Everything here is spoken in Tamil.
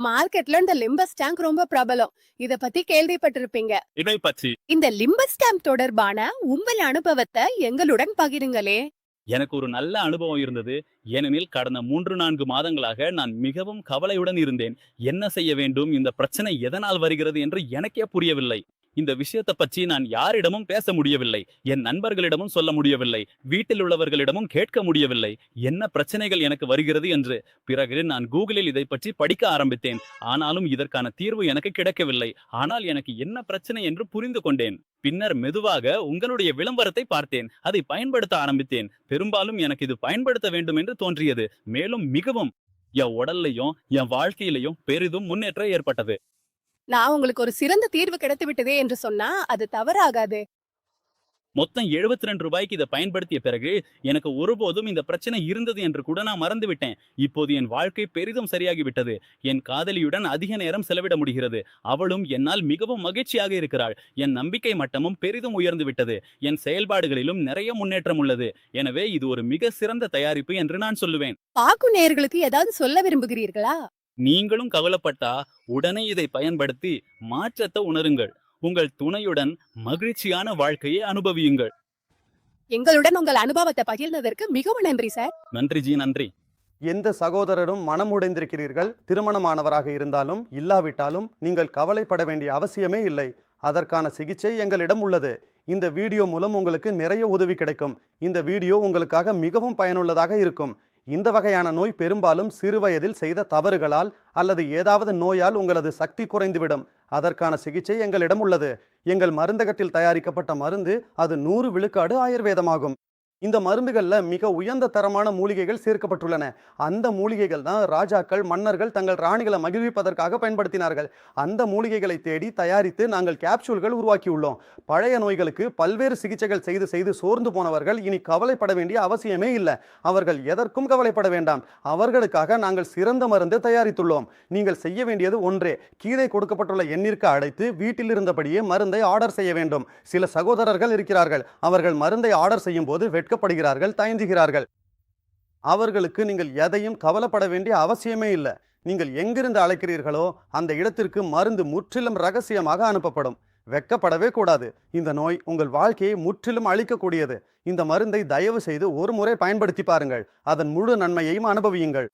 மார்க்கெட்ல இந்த லிம்பஸ் டேங்க் ரொம்ப பிரபலம். இத பத்தி கேள்விப்பட்டிருப்பீங்க. இதை பற்றி இந்த லிம்பஸ் டேங்க் தொடர்பான உங்கள் அனுபவத்தை எங்களுடன் பகிருங்களே. எனக்கு ஒரு நல்ல அனுபவம் இருந்தது. ஏனெனில் கடந்த 3, 4 மாதங்களாக நான் மிகவும் கவலையுடன் இருந்தேன். என்ன செய்ய வேண்டும்? இந்த பிரச்சனை எதனால் வருகிறது என்று எனக்கே புரியவில்லை. இந்த விஷயத்த பற்றி நான் யாரிடமும் பேச முடியவில்லை. என் நண்பர்களிடமும் சொல்ல முடியவில்லை. வீட்டில் உள்ளவர்களிடமும் கேட்க முடியவில்லை. என்ன பிரச்சனைகள் எனக்கு வருகிறது என்று. பிறகு நான் கூகுளில் இதை பற்றி படிக்க ஆரம்பித்தேன். ஆனாலும் இதற்கான தீர்வு எனக்கு கிடைக்கவில்லை. ஆனால் எனக்கு என்ன பிரச்சனை என்று புரிந்து கொண்டேன். பின்னர் மெதுவாக உங்களுடைய விளம்பரத்தை பார்த்தேன். அதை பயன்படுத்த ஆரம்பித்தேன். பெரும்பாலும் எனக்கு இது பயன்படுத்த வேண்டும் என்று தோன்றியது. மேலும் மிகவும் என் உடல்லையும் என் வாழ்க்கையிலையும் பெரிதும் முன்னேற்றம் ஏற்பட்டது. நான் உங்களுக்கு ஒரு சிறந்த தீர்வு கிடைத்து விட்டதே என்று சொன்னா அது தவறாகாது. மொத்தம் ரூ. 72க்கு இதை பயன்படுத்திய பிறகு எனக்கு ஒருபோதும் இந்த பிரச்சனை இருந்தது என்று கூட நான் மறந்துவிட்டேன். இப்போது என் வாழ்க்கை பெரிதும் சரியாகிவிட்டது. என் காதலியுடன் அதிக நேரம் செலவிட முடிகிறது. அவளும் என்னால் மிகவும் மகிழ்ச்சியாக இருக்கிறாள். என் நம்பிக்கை மட்டமும் பெரிதும் உயர்ந்து விட்டது. என் செயல்பாடுகளிலும் நிறைய முன்னேற்றம் உள்ளது. எனவே இது ஒரு மிக சிறந்த தயாரிப்பு என்று நான் சொல்லுவேன். பாக்கு நேயர்களுக்கு ஏதாவது சொல்ல விரும்புகிறீர்களா? நீங்களும் கவலைப்பட்டா உடனே இதை பயன்படுத்தி மாற்றத்தை உணருங்கள். உங்கள் துணையுடன் மகிழ்ச்சியான வாழ்க்கையை அனுபவியுங்கள். எங்களுடன் உங்கள் அனுபவத்தை பகிர்ந்ததற்கு மிகவும் நன்றி சார். நன்றி ஜி, நன்றி. எந்த சகோதரரும் மனமுடைந்திருக்கிறீர்கள். திருமணமானவராக இருந்தாலும் இல்லாவிட்டாலும் நீங்கள் கவலைப்பட வேண்டிய அவசியமே இல்லை. அதற்கான சிகிச்சை எங்களிடம் உள்ளது. இந்த வீடியோ மூலம் உங்களுக்கு நிறைய உதவி கிடைக்கும். இந்த வீடியோ உங்களுக்காக மிகவும் பயனுள்ளதாக இருக்கும். இந்த வகையான நோய் பெரும்பாலும் சிறு வயதில் செய்த தவறுகளால் அல்லது ஏதாவது நோயால் உங்களது சக்தி குறைந்துவிடும். அதற்கான சிகிச்சை எங்களிடம் உள்ளது. எங்கள் மருந்தகத்தில் தயாரிக்கப்பட்ட மருந்து அது 100 விழுக்காடு ஆயுர்வேதமாகும். இந்த மருந்துகள்ல மிக உயர்ந்த தரமான மூலிகைகள் சேர்க்கப்பட்டுள்ளன. அந்த மூலிகைகள் தான் ராஜாக்கள் மன்னர்கள் தங்கள் ராணிகளை மகிழ்விப்பதற்காக பயன்படுத்தினார்கள். அந்த மூலிகைகளை தேடி தயாரித்து நாங்கள் கேப்சூல்கள் உருவாக்கியுள்ளோம். பழைய நோய்களுக்கு பல்வேறு சிகிச்சைகள் செய்து செய்து சோர்ந்து போனவர்கள் இனி கவலைப்பட வேண்டிய அவசியமே இல்லை. அவர்கள் எதற்கும் கவலைப்பட வேண்டாம். அவர்களுக்காக நாங்கள் சிறந்த மருந்து தயாரித்துள்ளோம். நீங்கள் செய்ய வேண்டியது ஒன்றே, கீழே கொடுக்கப்பட்டுள்ள எண்ணிற்கு அழைத்து வீட்டில் இருந்தபடியே மருந்தை ஆர்டர் செய்ய வேண்டும். சில சகோதரர்கள் இருக்கிறார்கள், அவர்கள் மருந்தை ஆர்டர் செய்யும் போது வெட்கப்படுகிறார்கள், தயங்குகிறார்கள். அவர்களுக்கு நீங்கள் எதையும் கவலைப்பட வேண்டிய அவசியமே இல்லை. நீங்கள் எங்கிருந்து அழைக்கிறீர்களோ அந்த இடத்திற்கு மருந்து முற்றிலும் ரகசியமாக அனுப்பப்படும். வெட்கப்படவே கூடாது. இந்த நோய் உங்கள் வாழ்க்கையை முற்றிலும் அழிக்கக்கூடியது. இந்த மருந்தை தயவு செய்து ஒரு முறை பயன்படுத்தி பாருங்கள். அதன் முழு நன்மையையும் அனுபவியுங்கள்.